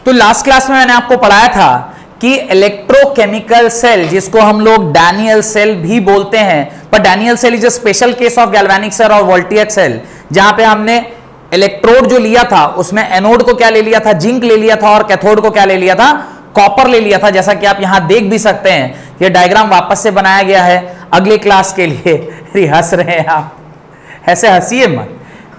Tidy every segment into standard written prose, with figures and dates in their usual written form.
तो last class में मैंने आपको पढ़ाया था कि इलेक्ट्रोकेमिकल सेल, जिसको हम लोग डैनियल सेल भी बोलते हैं, पर Daniell cell is a special case of galvanic cell और वोल्टियक सेल, जहां पे हमने इलेक्ट्रोड जो लिया था उसमें एनोड को क्या ले लिया था, जिंक ले लिया था, और कैथोड को क्या ले लिया था, कॉपर ले लिया था। जैसा कि आप यहां देख भी सकते हैं, ये डायग्राम वापस से बनाया गया है अगले क्लास के लिए। हंस रहे हैं आप, ऐसे हंसिए मत।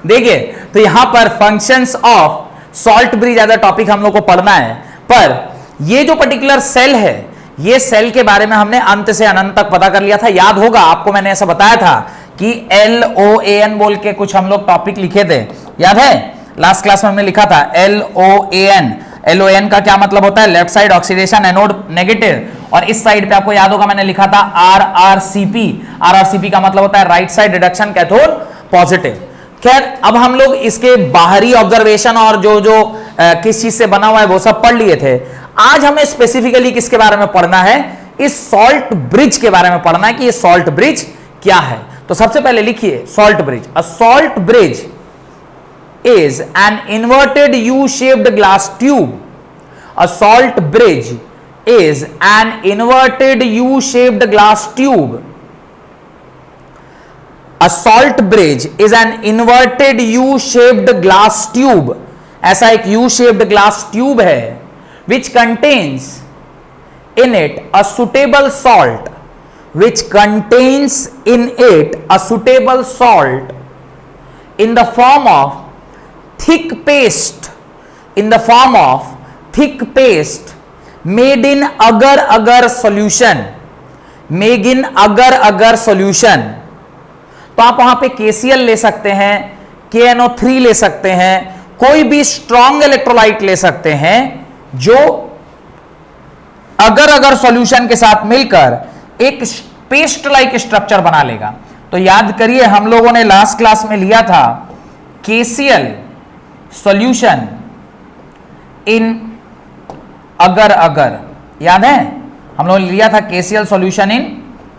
देखिए, तो यहां पर functions of salt bridge as a topic हम लोग को पढ़ना है, पर ये जो पर्टिकुलर सेल है, ये सेल के बारे में हमने अंत से अनंत तक पता कर लिया था। याद होगा आपको, मैंने ऐसा बताया था कि LOAN बोल के कुछ हम लोग टॉपिक लिखे थे, याद है? लास्ट क्लास में हमने लिखा था LOAN। LOAN का क्या मतलब होता है? Left side oxidation anode negative, और इस साइड पे आपको याद होगा मैंने लिखा था RRCP। RRCP का मतलब होता है right side reduction cathode positive. खैर, अब हम लोग इसके बाहरी ऑब्जर्वेशन और जो जो किस चीज से बना हुआ है वो सब पढ़ लिए थे। आज हमें स्पेसिफिकली किसके बारे में पढ़ना है? इस सॉल्ट ब्रिज के बारे में पढ़ना है कि ये सॉल्ट ब्रिज क्या है। तो सबसे पहले लिखिए salt bridge. A salt bridge is an inverted U-shaped glass tube. A salt bridge is an inverted U-shaped glass tube. A salt bridge is an inverted U-shaped glass tube. ऐसा एक U-shaped glass tube है which contains in it a suitable salt, which contains in it a suitable salt in the form of thick paste, in the form of thick paste made in agar-agar solution, made in agar-agar solution। तो आप वहां पे KCl ले सकते हैं, KNO3 ले सकते हैं, कोई भी स्ट्रॉन्ग इलेक्ट्रोलाइट ले सकते हैं जो अगर-अगर सॉल्यूशन के साथ मिलकर एक पेस्ट लाइक स्ट्रक्चर बना लेगा। तो याद करिए, हम लोगों ने लास्ट क्लास में लिया था KCl सॉल्यूशन इन अगर अगर, याद है? हम लोगों ने लिया था KCl सॉल्यूशन इन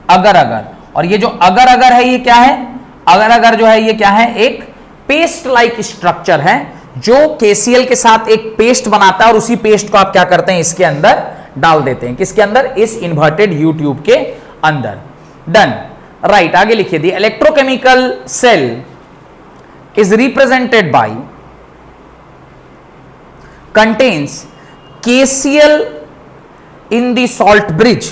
अगर अगर, और ये जो अगर अगर है ये क्या है? अगर अगर जो है ये क्या है? एक पेस्ट लाइक स्ट्रक्चर है जो KCl के साथ एक पेस्ट बनाता है, और उसी पेस्ट को आप क्या करते हैं? इसके अंदर डाल देते हैं। किसके अंदर? इस इन्वर्टेड U ट्यूब के अंदर। Done, right. आगे लिखिए, the electrochemical cell is represented by contains KCl in the salt bridge.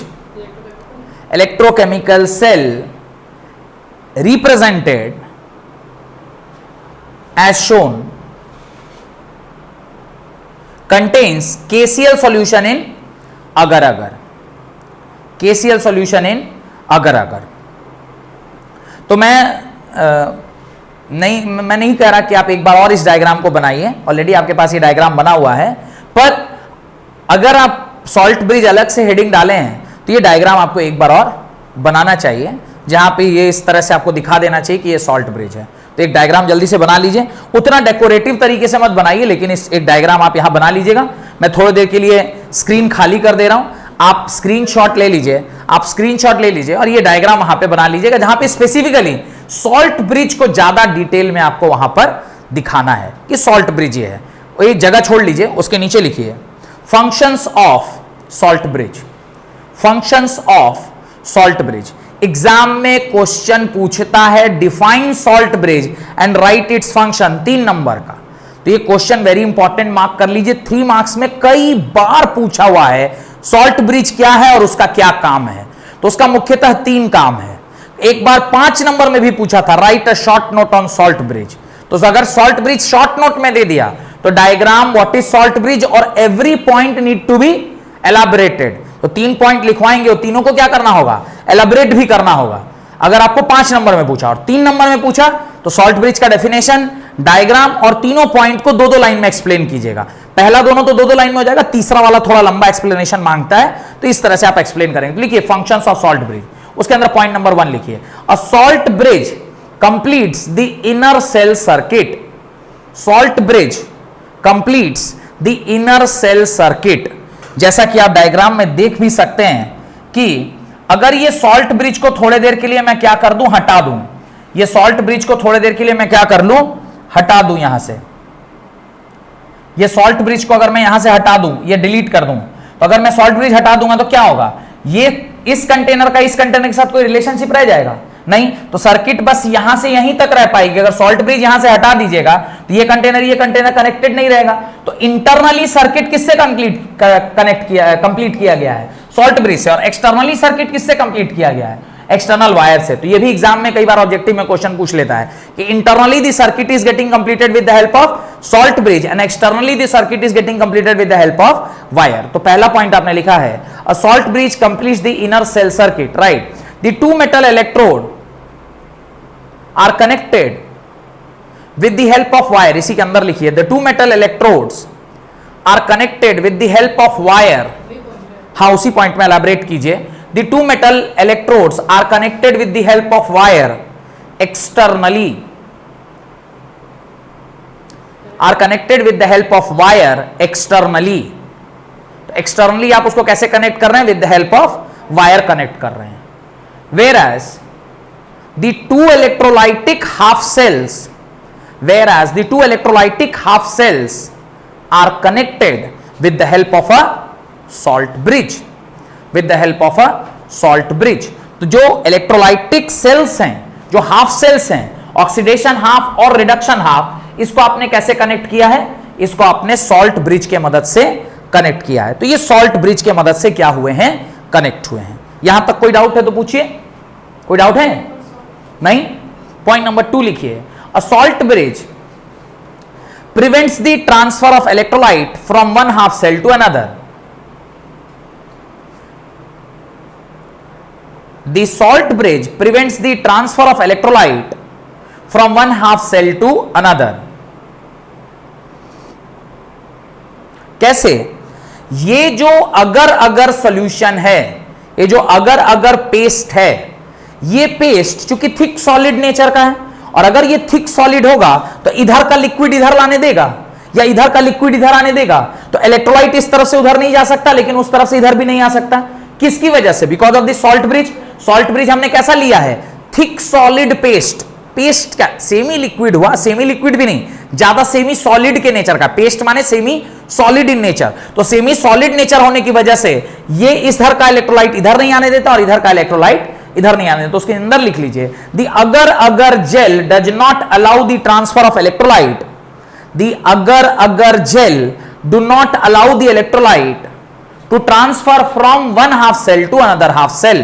Electrochemical cell represented as shown contains KCl solution in agar-agar, KCl solution in agar-agar। तो मैं नहीं कह रहा कि आप एक बार और इस डायग्राम को बनाइए, ऑलरेडी आपके पास ये डायग्राम बना हुआ है, पर अगर आप सॉल्ट ब्रिज अलग से हेडिंग डाले हैं तो ये डायग्राम आपको एक बार और बनाना चाहिए, जहां पे ये इस तरह से आपको दिखा देना चाहिए कि ये सॉल्ट ब्रिज है। तो एक डायग्राम जल्दी से बना लीजिए, उतना डेकोरेटिव तरीके से मत बनाइए, लेकिन इस एक डायग्राम आप यहां बना लीजिएगा। मैं थोड़ी देर के लिए स्क्रीन खाली कर दे रहा हूं, आप स्क्रीनशॉट ले लीजिए, और ये डायग्राम वहां पे बना लीजिएगा जहां पे स्पेसिफिकली सॉल्ट ब्रिज को ज्यादा डिटेल में आपको वहां पर दिखाना है कि सॉल्ट ब्रिज ये है। ये जगह छोड़ लीजिए, उसके नीचे लिखिए functions of salt bridge. Functions of salt bridge exam में क्वेश्चन पूछता है, define salt bridge and right its function, 3 number का। तो ये क्वेश्चन वेरी इंपॉर्टेंट, मार्क कर लीजिए। 3 मार्क्स में कई बार पूछा हुआ है सॉल्ट ब्रिज क्या है और उसका क्या काम है। तो उसका मुख्यतः 3 काम है। एक बार 5 नंबर में भी पूछा था, right a short note on salt bridge. तो अगर सॉल्ट ब्रिज शॉर्ट नोट में दे दिया तो diagram what is salt bridge और every point need to be elaborated. तो 3 पॉइंट लिखवाएंगे, और तीनों को क्या करना होगा? एलाबोरेट भी करना होगा। अगर आपको 5 नंबर में पूछा और 3 नंबर में पूछा तो सॉल्ट ब्रिज का डेफिनेशन, डायग्राम और तीनों पॉइंट को 2-2 लाइन में एक्सप्लेन कीजिएगा। पहला दोनों तो 2-2 लाइन में हो जाएगा, तीसरा वाला थोड़ा लंबा एक्सप्लेनेशन मांगता है, तो इस तरह से आप एक्सप्लेन करेंगे। लिखिए फंक्शंस ऑफ सॉल्ट ब्रिज, उसके अंदर पॉइंट नंबर 1 लिखिए, a salt bridge completes the inner cell circuit. Salt bridge completes the inner cell circuit. जैसा कि आप डायग्राम में देख भी सकते हैं कि अगर ये सॉल्ट ब्रिज को थोड़ी देर के लिए मैं क्या कर दूं? हटा दूं। ये सॉल्ट ब्रिज को थोड़ी देर के लिए मैं क्या कर लूं? हटा दूं यहां से। ये सॉल्ट ब्रिज को अगर मैं यहां से हटा दूं, ये डिलीट कर दूं, तो अगर मैं सॉल्ट ब्रिज हटा दूंगा तो क्या होगा, ये इस कंटेनर का इस कंटेनर के साथ कोई रिलेशनशिप रह जाएगा नहीं, तो सर्किट बस यहां से यहीं तक रह पाएगी। अगर सॉल्ट ब्रिज यहां से हटा दीजिएगा तो ये कंटेनर कनेक्टेड नहीं रहेगा। तो इंटरनली सर्किट किससे कंप्लीट किया गया है, सॉल्ट ब्रिज से, और एक्सटर्नली सर्किट किससे कंप्लीट किया गया है, एक्सटर्नल वायर से। तो ये भी एग्जाम में कई बार ऑब्जेक्टिव में क्वेश्चन पूछ लेता है कि internally the circuit is getting completed with the help of salt bridge and externally the circuit is getting completed with the help of wire. तो पहला पॉइंट आपने लिखा है a salt bridge completes the inner cell circuit, right. The two metal electrode are connected with the help of wire, इसी के अंदर लिखिए the two metal electrodes are connected with the help of wire. हाँ, उसी point में elaborate कीजिए। The two metal electrodes are connected with the help of wire externally. Are connected with the help of wire externally. Externally आप उसको कैसे connect कर रहे हैं, with the help of wire connect कर रहे हैं। Whereas the two electrolytic half cells are connected with the help of a salt bridge. With the help of a salt bridge. तो जो इलेक्ट्रोलाइटिक सेल्स हैं, जो हाफ सेल्स हैं, oxidation half और reduction half, इसको आपने कैसे कनेक्ट किया है, इसको आपने सॉल्ट ब्रिज के मदद से कनेक्ट किया है। तो ये सॉल्ट ब्रिज के मदद से क्या हुए हैं, कनेक्ट हुए हैं। यहां तक कोई डाउट है तो पूछिए, कोई डाउट है नहीं। पॉइंट नंबर 2 लिखिए a salt bridge prevents the transfer of electrolyte from one half cell to another. The salt bridge prevents the transfer of electrolyte from one half cell to another. कैसे, ये जो अगर solution है, ये जो अगर paste है, ये पेस्ट चूंकि थिक सॉलिड नेचर का है, और अगर ये थिक सॉलिड होगा तो इधर का लिक्विड इधर लाने देगा या इधर का लिक्विड इधर आने देगा। तो इलेक्ट्रोलाइट इस तरफ से उधर नहीं जा सकता, लेकिन उस तरफ से इधर भी नहीं आ सकता। किसकी वजह से, because of the salt bridge. Salt bridge हमने कैसा लिया है, थिक सॉलिड पेस्ट। पेस्ट क्या, सेमी लिक्विड हुआ, सेमी लिक्विड भी नहीं, ज्यादा सेमी सॉलिड के नेचर का। पेस्ट माने सेमी सॉलिड इन नेचर। तो सेमी सॉलिड नेचर होने की वजह से ये इधर का इलेक्ट्रोलाइट इधर नहीं आने देता और इधर का इलेक्ट्रोलाइट इधर नहीं आने देता। तो उसके अंदर लिख लीजिए the agar gel does not allow the transfer of electrolyte. The agar gel do not allow the electrolyte to transfer from one half cell to another half cell.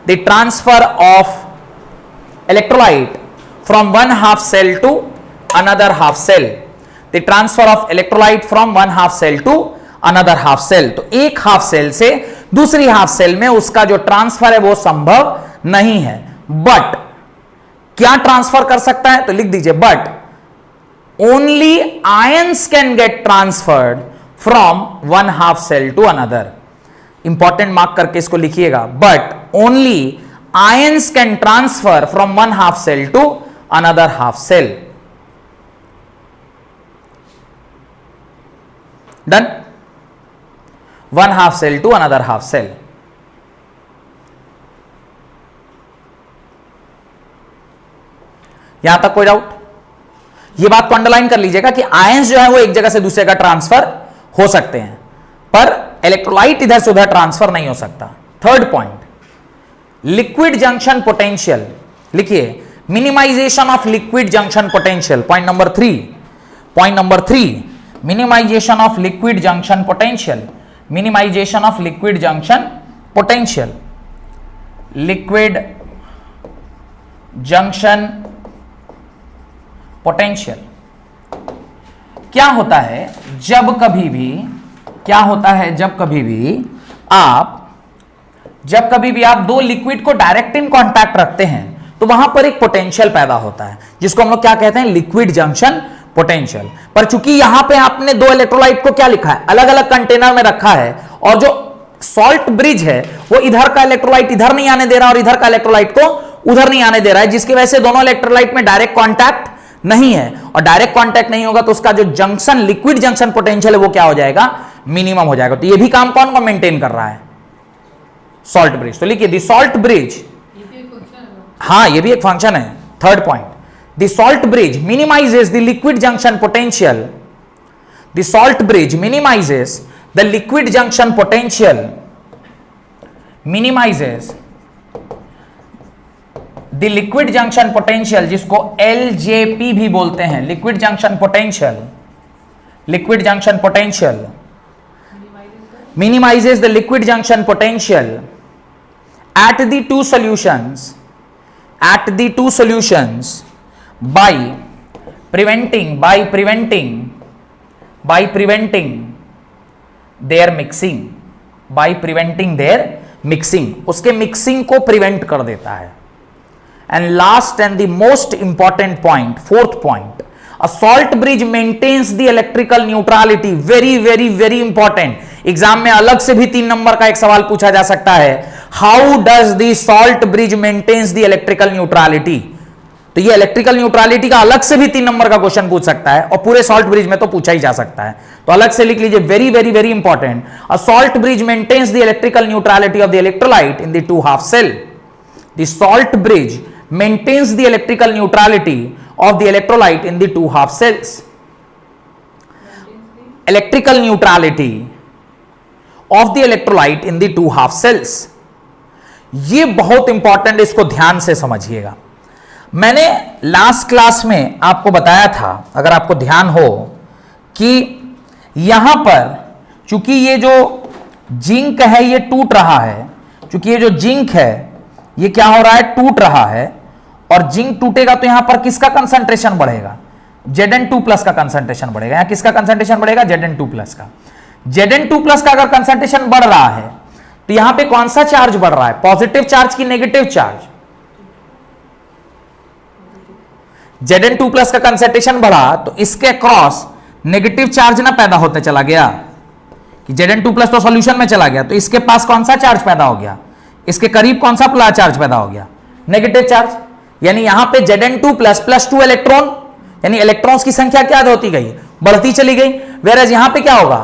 The transfer of electrolyte from one half cell to another half cell. The transfer of electrolyte from one half cell to another half cell. तो एक half cell से दूसरी half cell में उसका जो transfer है वो संभव नहीं है। बट क्या ट्रांसफर कर सकता है, तो लिख दीजिए but only ions can get transferred from one half cell to another. Important mark करके इसको लिखिएगा, but only ions can transfer from one half cell to another half cell. Done, one half cell to another half cell. यहां तक कोई doubt? ये बात को underline कर लीजिएगा कि आयंस जो है वो एक जगह से दूसरे का ट्रांसफर हो सकते हैं, पर इलेक्ट्रोलाइट इधर से उधर ट्रांसफर नहीं हो सकता। Third point, liquid junction potential. लिखिए minimization of liquid junction potential. Point number 3, minimization of liquid junction potential. Minimization of liquid junction potential. Liquid junction potential क्या होता है, जब कभी भी आप दो लिक्विड को डायरेक्ट इन कांटेक्ट रखते हैं तो वहां पर एक पोटेंशियल पैदा होता है, जिसको हम लोग क्या कहते हैं, लिक्विड जंक्शन पोटेंशियल। पर चूंकि यहां पे आपने दो इलेक्ट्रोलाइट को क्या लिखा है, अलग अलग कंटेनर में रखा है, और जो सॉल्ट ब्रिज है वो इधर का इलेक्ट्रोलाइट इधर नहीं आने दे रहा और इधर का इलेक्ट्रोलाइट को उधर नहीं आने दे रहा है, जिसकी वजह से दोनों इलेक्ट्रोलाइट में डायरेक्ट कांटेक्ट नहीं है, और डायरेक्ट कांटेक्ट नहीं होगा तो उसका जो जंक्शन लिक्विड जंक्शन पोटेंशियल है वो क्या हो जाएगा, मिनिमम हो जाएगा। तो ये भी काम कौन कौन मेंटेन कर रहा है, सॉल्ट ब्रिज। तो लिखिए द सॉल्ट ब्रिज, हाँ ये भी एक फंक्शन है। Third point, the salt bridge minimises the liquid junction potential the salt bridge minimises the liquid junction potential, minimises the liquid junction potential, जिसको LJP भी बोलते हैं, liquid junction potential, liquid junction potential, minimizes the liquid junction potential at the two solutions, at the two solutions by preventing their mixing, by preventing their mixing, उसके mixing को prevent कर देता है. And last and the most important point, fourth point, a salt bridge maintains the electrical neutrality, very very very important. Exam में अलग से भी 3 number का एक सवाल पूछा जा सकता है, how does the salt bridge maintains the electrical neutrality. तो ये इलेक्ट्रिकल न्यूट्रलिटी का अलग से भी 3 नंबर का क्वेश्चन पूछ सकता है, और पूरे सॉल्ट ब्रिज में तो पूछा ही जा सकता है, तो अलग से लिख लीजिए, very very very important. A salt bridge maintains the electrical neutrality of the electrolyte in the two half cell. The salt bridge maintains the electrical neutrality of the electrolyte in the two half cells. Electrical neutrality of the electrolyte in the two half cells. ये बहुत important, इसको ध्यान से समझिएगा. मैंने last class में आपको बताया था, अगर आपको ध्यान हो, कि यहां पर चूंकि ये जो जिंक है ये टूट रहा है, चूंकि ये जो जिंक है ये क्या हो रहा है, टूट रहा है, और जिंक टूटेगा तो यहां पर किसका कंसंट्रेशन बढ़ेगा, Zn2+ का कंसंट्रेशन बढ़ेगा. यहां किसका कंसंट्रेशन बढ़ेगा, Zn2+ का. Zn2+ का अगर कंसंट्रेशन बढ़ रहा है तो यहां पे कौन सा चार्ज बढ़ रहा है, पॉजिटिव चार्ज की नेगेटिव चार्ज. Zn2+ का कंसंट्रेशन बढ़ा तो इसके अक्रॉस नेगेटिव चार्ज ना पैदा होते चला गया, कि Zn2+ तो सॉल्यूशन में चला गया, तो इसके पास कौन सा चार्ज पैदा हो गया, इसके करीब कौन सा चार्ज पैदा हो गया, नेगेटिव चार्ज. यानी यहां पे Zn2+ +2 इलेक्ट्रॉन, यानी इलेक्ट्रॉन्स की संख्या क्या होती गई, बढ़ती चली गई. वेयरएज यहां पे क्या होगा,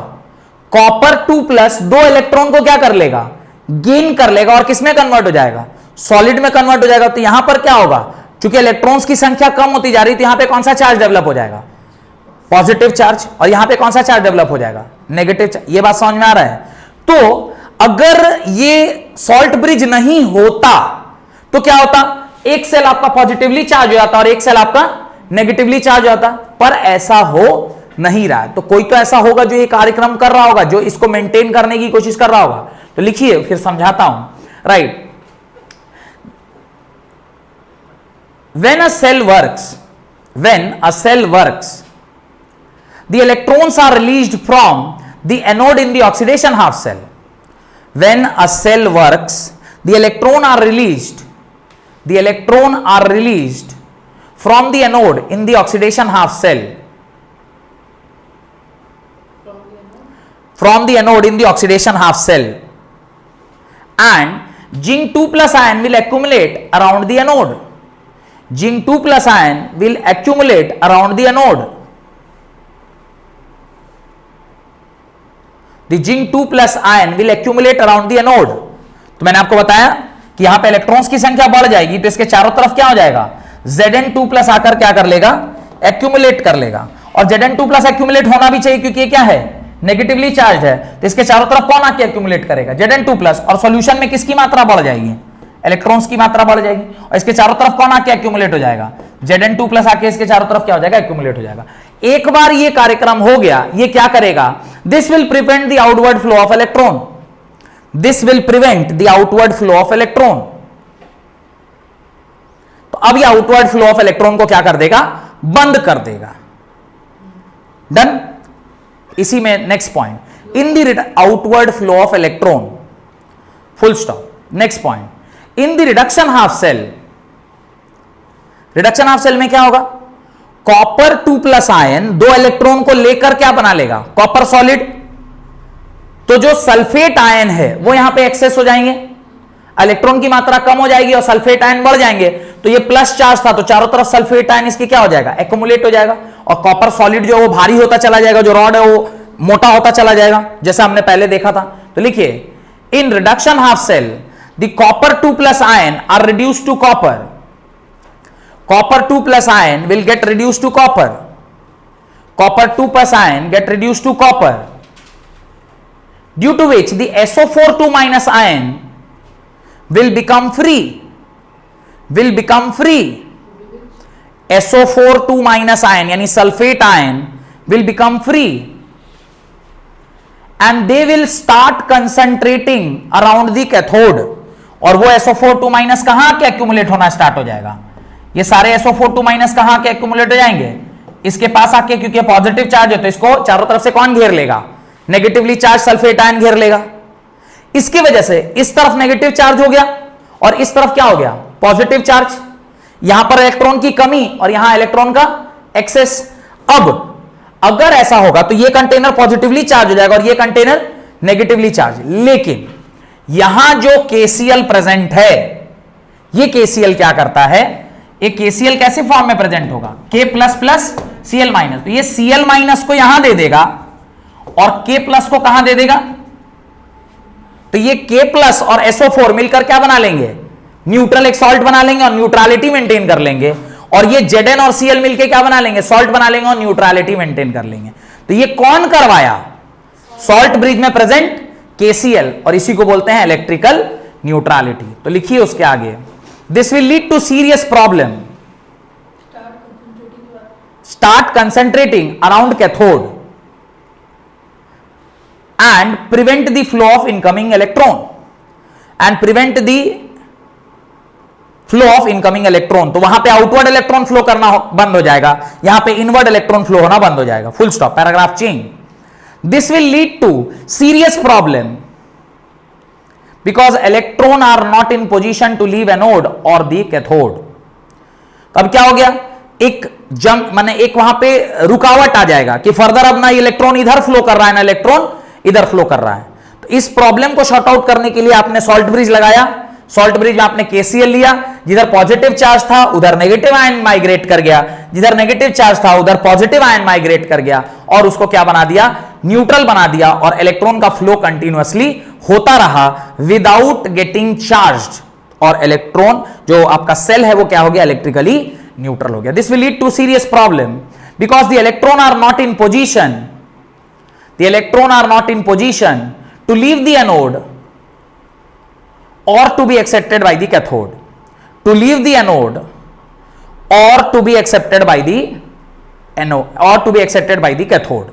कॉपर 2+ 2 इलेक्ट्रॉन को क्या कर लेगा, गेन कर लेगा, और किसमें कन्वर्ट हो जाएगा, सॉलिड में कन्वर्ट हो जाएगा. तो यहां पर क्या होगा, चूंकि इलेक्ट्रॉन्स की संख्या कम होती जा रही है, तो यहां पे कौन सा चार्ज डेवलप हो जाएगा, पॉजिटिव चार्ज, और यहां पे कौन सा चार्ज डेवलप हो जाएगा, नेगेटिव चार्ज. ये बात समझ में आ रहा है. तो अगर ये सॉल्ट ब्रिज नहीं होता तो क्या होता, एक सेल आपका पॉजिटिवली चार्ज हो जाता और एक सेल आपका नेगेटिवली चार्ज हो जाता, पर ऐसा हो नहीं रहा है. तो कोई तो ऐसा होगा जो ये कार्यक्रम कर रहा होगा, जो इसको मेंटेन करने की कोशिश कर रहा होगा. तो लिखिए, फिर समझाता हूं. Right, when a cell works, the electrons are released from the anode in the oxidation half cell. When a cell works, the electron are released from the anode in the oxidation half cell, from the anode in the oxidation half cell, and Zinc2+ ion will accumulate around the anode. Zinc2+ ion will accumulate around the anode. The Zinc2+ ion will accumulate around the anode. तो मैंने आपको बताया कि यहां पे electrons की संख्या बढ़ जाएगी, तो इसके चारों तरफ क्या हो जाएगा, Zn2+ आकर क्या कर लेगा, एक्यूमुलेट कर लेगा. और Zn2+ एक्यूमुलेट होना भी चाहिए, क्योंकि ये क्या है, नेगेटिवली चार्ज है. तो इसके चारों तरफ कौन आके एक्यूमुलेट करेगा, Zn2+, और सॉल्यूशन में किसकी मात्रा बढ़ जाएगी, इलेक्ट्रॉन्स की मात्रा बढ़ जाएगी. और इसके चारों तरफ कौन आके एक्यूमुलेट हो जाएगा, Zn2+ आके इसके चारों तरफ क्या हो जाएगा, एक्यूमुलेट हो जाएगा. एक बार ये कार्यक्रम हो गया, ये क्या करेगा, this will prevent the outward flow of electron. This will prevent the outward flow of electron. तो अब ये आउटवर्ड फ्लो ऑफ इलेक्ट्रॉन को क्या कर देगा, बंद कर देगा. डन. इसी में next point, in the outward flow of electron, full stop. Next point, in the reduction half cell. Reduction half cell में क्या होगा, कॉपर 2+ आयन 2 इलेक्ट्रॉन को लेकर क्या बना लेगा, कॉपर सॉलिड. तो जो सल्फेट आयन है वो यहां पे एक्सेस हो जाएंगे, इलेक्ट्रॉन की मात्रा कम हो जाएगी और सल्फेट आयन बढ़ जाएंगे. तो ये प्लस चार्ज था, तो चारों तरफ सल्फेट आयन इसके क्या हो जाएगा, एक्युमुलेट हो जाएगा. और कॉपर सॉलिड जो वो भारी होता चला जाएगा, जो रॉड है वो मोटा होता चला जाएगा, जैसा हमने पहले देखा था. तो लिखिए, in reduction half cell the copper 2+ ion are reduced to copper. Copper 2+ ion will get reduced to copper. copper 2 plus ion get reduced to copper, due to which the SO4 2 minus ion will become free. SO4 2 minus ion यानी sulphate ion will become free and they will start concentrating around the cathode. और वो SO4 2 minus कहां के accumulate होना start हो जाएगा? ये सारे SO4 2 minus कहां के एक्यूमुलेट हो जाएंगे? इसके पास आके, क्योंकि पॉजिटिव चार्ज है तो इसको चारों तरफ से कौन घेर लेगा? नेगेटिवली चार्ज सल्फेट आयन घेर लेगा। इसकी वजह से इस तरफ नेगेटिव चार्ज हो गया और इस तरफ क्या हो गया? Positive charge. यहां पर इलेक्ट्रॉन की कमी और यहां इलेक्ट्रॉन का एक्सेस। अब अगर ऐसा होगा तो ये कंटेनर पॉजिटिवली चार्ज हो जाएगा और ये कंटेनर नेगेटिवली चार्ज। लेकिन यहां जो KCl प्रेजेंट है, ये KCl क्या करता है? एक KCl कैसे फॉर्म में प्रेजेंट होगा? K plus plus Cl minus. तो ये Cl माइनस को यहां दे देगा और K प्लस को कहां दे देगा? तो ये K प्लस और SO4 मिलकर क्या बना लेंगे? न्यूट्रल एक सॉल्ट बना लेंगे और न्यूट्रलिटी मेंटेन कर लेंगे। और ये Zn और Cl मिलकर क्या बना लेंगे? सॉल्ट बना लेंगे और न्यूट्रलिटी मेंटेन कर लेंगे। तो ये कौन करवाया? सॉल्ट ब्रिज में प्रेजेंट KCl, और इसी को बोलते हैं इलेक्ट्रिकल न्यूट्रलिटी। तो लिखिए उसके आगे, this will lead to serious problem, start concentrating around cathode and prevent the flow of incoming electron तो वहां पे आउटवर्ड इलेक्ट्रॉन फ्लो करना बंद हो जाएगा, यहां पे इनवर्ड इलेक्ट्रॉन फ्लो होना बंद हो जाएगा। Full stop, paragraph change. This will lead to serious problem because electron are not in position to leave anode और दी कैथोड। अब क्या हो गया? एक जंग माने एक वहां पे रुकावट आ जाएगा कि फर्दर अब ना इलेक्ट्रॉन इधर फ्लो कर रहा है ना इलेक्ट्रॉन इधर फ्लो कर रहा है। तो इस प्रॉब्लम को शॉर्ट आउट करने के लिए आपने सॉल्ट ब्रिज लगाया। सॉल्ट ब्रिज में आपने KCl लिया, जिधर पॉजिटिव चार्ज था उधर नेगेटिव आयन माइग्रेट कर गया, जिधर नेगेटिव चार्ज था उधर पॉजिटिव आयन माइग्रेट कर गया और उसको क्या बना दिया? न्यूट्रल बना दिया और इलेक्ट्रॉन का फ्लो कंटिन्यूअसली होता रहा विदाउट गेटिंग चार्ज्ड। और इलेक्ट्रॉन जो आपका सेल है वो क्या हो गया? इलेक्ट्रिकली न्यूट्रल हो गया। This will lead to serious problem because the electron are not in position to leave the anode or to be accepted by the cathode. To leave the anode or to be accepted by the cathode.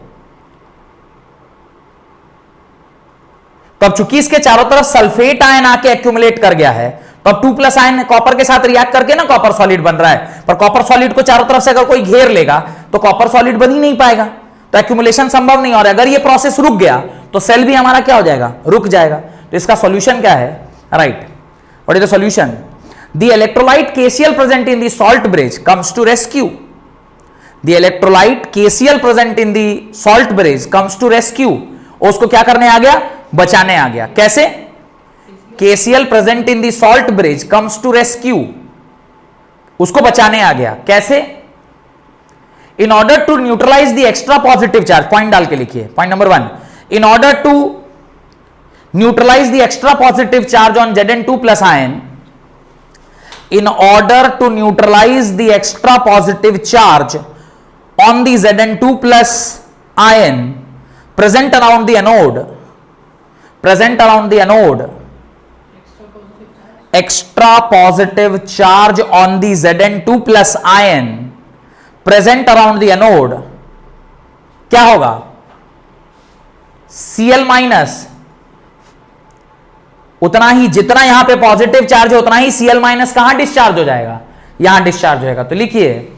तो अब चूंकि इसके चारों तरफ sulphate ion आके accumulate कर गया है, तो अब 2 प्लस आयन कॉपर के साथ रिएक्ट करके ना कॉपर सॉलिड बन रहा है, पर कॉपर सॉलिड को चारों तरफ से अगर कोई घेर लेगा तो कॉपर सॉलिड बन ही नहीं पाएगा, तो एक्यूमुलेशन संभव नहीं। और अगर ये प्रोसेस रुक गया तो सेल भी हमारा क्या हो जाएगा? रुक जाएगा। तो इसका सॉल्यूशन क्या है? Right, what is the solution? The electrolyte KCl present in the salt bridge comes to rescue. The electrolyte KCl present in the salt bridge comes to rescue. उसको क्या करने आ गया? बचाने आ गया। कैसे? KCl present in the salt bridge comes to rescue, उसको बचाने आ गया। कैसे? In order to neutralize the extra positive charge, point डाल के लिखिए, point number 1, in order to neutralize the extra positive charge on Zn2 plus ion, in order to neutralize the extra positive charge on the Zn2 plus ion present around the anode, extra positive charge on the Zn2 plus ion present around the anode क्या होगा? Cl minus उतना ही, जितना यहां पे positive charge है उतना ही Cl minus कहां डिस्चार्ज हो जाएगा? यहां डिस्चार्ज होगा। तो लिखिए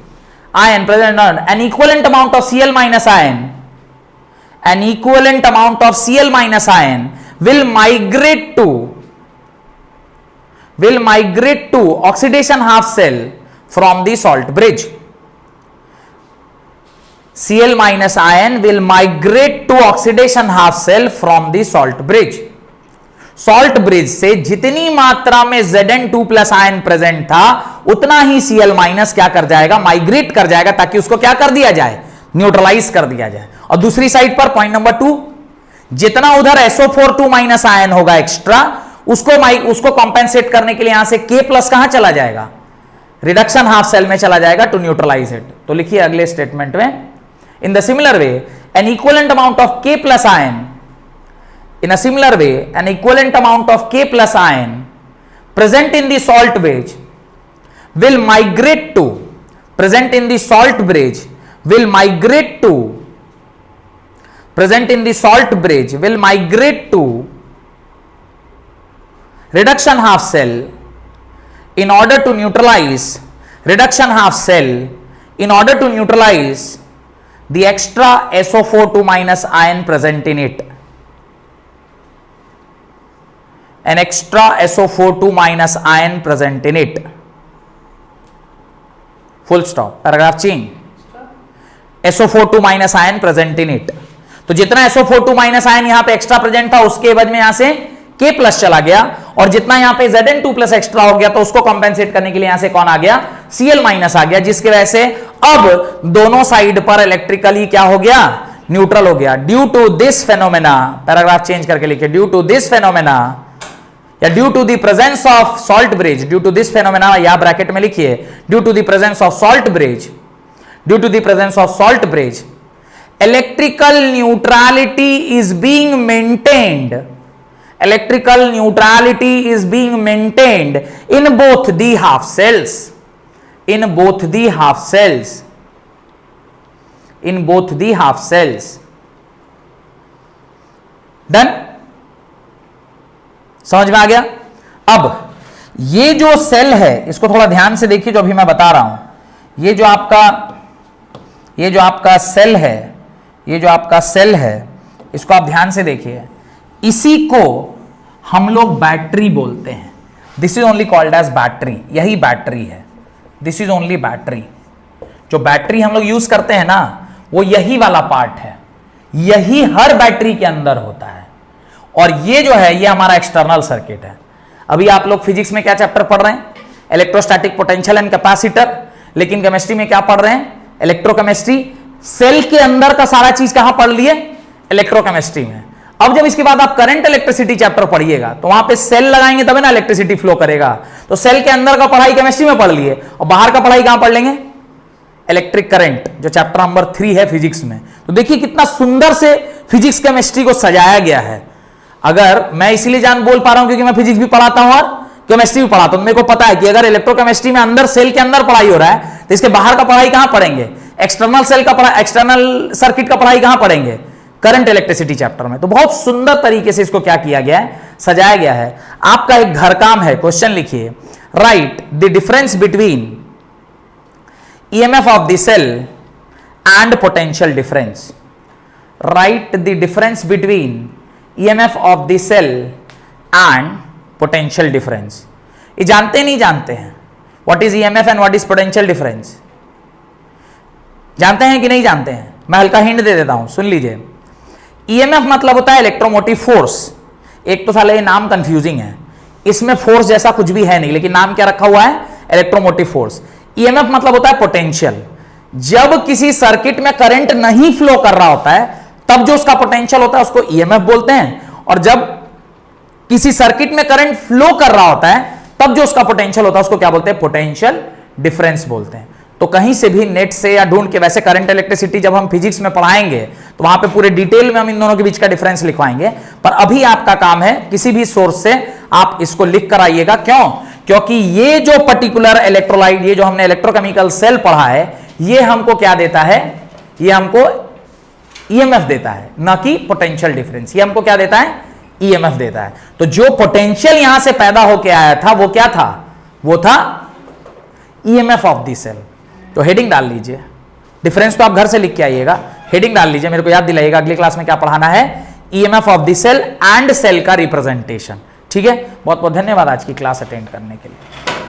ion present an equivalent amount of Cl minus ion, an equivalent amount of Cl minus ion will migrate to oxidation half cell from the salt bridge. Cl minus ion will migrate to oxidation half cell from the salt bridge. Salt bridge से जितनी मात्रा में Zn2 plus ion present था उतना ही Cl minus क्या कर जाएगा? माइग्रेट कर जाएगा, ताकि उसको क्या कर दिया जाए? न्यूट्रलाइज कर दिया जाए। और दूसरी साइड पर पॉइंट नंबर 2, जितना उधर SO4 2 माइनस आयन होगा एक्स्ट्रा, उसको कॉम्पेंसेट करने के लिए यहां से K प्लस कहां चला जाएगा? रिडक्शन हाफ सेल में चला जाएगा टू न्यूट्रलाइज इट। तो लिखिए अगले स्टेटमेंट में In the similar way, an equivalent amount of K plus ion, in a similar way, an equivalent amount of K plus ion present in the salt bridge will migrate to, present in the salt bridge will migrate to, present in the salt bridge will migrate to reduction half cell in order to neutralize, reduction half cell in order to neutralize the extra SO4 minus ion present in it. An extra SO4 minus ion present in it. Full stop. Paragraph change. SO4 minus ion present in it. तो जितना SO4 minus ion यहां पे extra present था उसके बाद में यहां से K प्लस चला गया, और जितना यहां पे Zn2 प्लस एक्स्ट्रा हो गया तो उसको कॉम्पेंसेट करने के लिए यहां से कौन आ गया, Cl माइनस आ गया, जिसकी वजह से अब दोनों साइड पर इलेक्ट्रिकली क्या हो गया, न्यूट्रल हो गया. Due to this phenomena, paragraph change करके लिखिए, ड्यू टू दिस फेनोमेना या due to the presence of salt bridge, due to this phenomena या ब्रैकेट में लिखिए due to the presence of salt bridge, due to the presence of salt bridge electrical neutrality is being maintained, electrical neutrality is being maintained in both the half cells, in both the half cells, in both the half cells. Done? समझ में आ गया. अब ये जो cell है इसको थोड़ा ध्यान से देखिए, जो अभी मैं बता रहा हूं, ये जो आपका सेल है, ये जो आपका सेल है इसको आप ध्यान से देखिए, इसी को हम लोग बैटरी बोलते हैं. This is only called as battery, यही बैटरी है, दिस इज ओनली बैटरी. जो बैटरी हम लोग यूज करते हैं ना, वो यही वाला पार्ट है, यही हर बैटरी के अंदर होता है. और ये जो है ये हमारा एक्सटर्नल सर्किट है. अभी आप लोग फिजिक्स में क्या चैप्टर पढ़ रहे हैं, इलेक्ट्रोस्टैटिक पोटेंशियल एंड कैपेसिटर, लेकिन केमिस्ट्री में क्या पढ़ रहे हैं, इलेक्ट्रोकेमिस्ट्री. सेल के अंदर का सारा चीज कहां पढ़ लिए, इलेक्ट्रोकेमिस्ट्री में. अब जब इसके बाद आप करंट इलेक्ट्रिसिटी चैप्टर पढ़िएगा तो वहां पे सेल लगाएंगे तब ना इलेक्ट्रिसिटी फ्लो करेगा. तो सेल के अंदर का पढ़ाई केमिस्ट्री में पढ़ लिए, और बाहर का पढ़ाई कहां पढ़ लेंगे, इलेक्ट्रिक करंट, जो चैप्टर नंबर 3 है फिजिक्स में. तो देखिए कितना सुंदर से फिजिक्स केमिस्ट्री को सजाया गया है. अगर मैं इसीलिए जान बोल पा रहा हूं क्योंकि मैं फिजिक्स भी पढ़ाता हूं और केमिस्ट्री भी पढ़ाता हूं. मेरे को पता है कि अगर इलेक्ट्रोकेमिस्ट्री में अंदर सेल के अंदर पढ़ाई हो रहा है तो इसके बाहर का पढ़ाई कहां पढ़ेंगे, एक्सटर्नल सेल का पढ़ाई, एक्सटर्नल सर्किट का पढ़ाई कहां पढ़ेंगे, करंट इलेक्ट्रिसिटी चैप्टर में. तो बहुत सुंदर तरीके से इसको क्या किया गया है, सजाया गया है. आपका एक घर काम है, क्वेश्चन लिखिए, write the difference between EMF of the cell and potential difference. Write the difference between EMF of the cell and potential difference. ये जानते नहीं जानते हैं what is EMF and what is potential difference, जानते हैं कि नहीं जानते हैं. मैं हल्का हिंट दे देता हूं, सुन लीजिए. ईएमएफ मतलब होता है इलेक्ट्रोमोटिव फोर्स. एक तो साले ये नाम कंफ्यूजिंग है, इसमें फोर्स जैसा कुछ भी है नहीं, लेकिन नाम क्या रखा हुआ है, इलेक्ट्रोमोटिव फोर्स. ईएमएफ मतलब होता है पोटेंशियल. जब किसी सर्किट में करंट नहीं फ्लो कर रहा होता है तब जो उसका पोटेंशियल होता है उसको ईएमएफ बोलते हैं, और जब किसी सर्किट में करंट फ्लो कर रहा होता है तब जो उसका पोटेंशियल होता है उसको क्या बोलते हैं, पोटेंशियल डिफरेंस बोलते हैं. तो कहीं से भी नेट से या ढूंढ के, वैसे करंट इलेक्ट्रिसिटी जब हम फिजिक्स में पढ़ाएंगे तो वहां पे पूरे डिटेल में हम इन दोनों के बीच का डिफरेंस लिखवाएंगे. पर अभी आपका काम है किसी भी सोर्स से आप इसको लिख कर आइएगा. क्यों, क्योंकि ये जो पर्टिकुलर इलेक्ट्रोलाइट, ये जो हमने इलेक्ट्रोकेमिकल सेल पढ़ा है, ये हमको क्या देता है, ये हमको ईएमएफ देता है, ना कि पोटेंशियल डिफरेंस. ये हमको क्या देता है, ईएमएफ देता है. तो जो पोटेंशियल यहां से पैदा होकर आया था वो क्या था, वो था ईएमएफ ऑफ द सेल. तो हेडिंग डाल लीजिए, डिफरेंस तो आप घर से लिख के आइएगा, हेडिंग डाल लीजिए, मेरे को याद दिलाइएगा अगली क्लास में क्या पढ़ाना है, EMF of the cell and cell का रिप्रेजेंटेशन. ठीक है, बहुत बहुत धन्यवाद आज की क्लास अटेंड करने के लिए.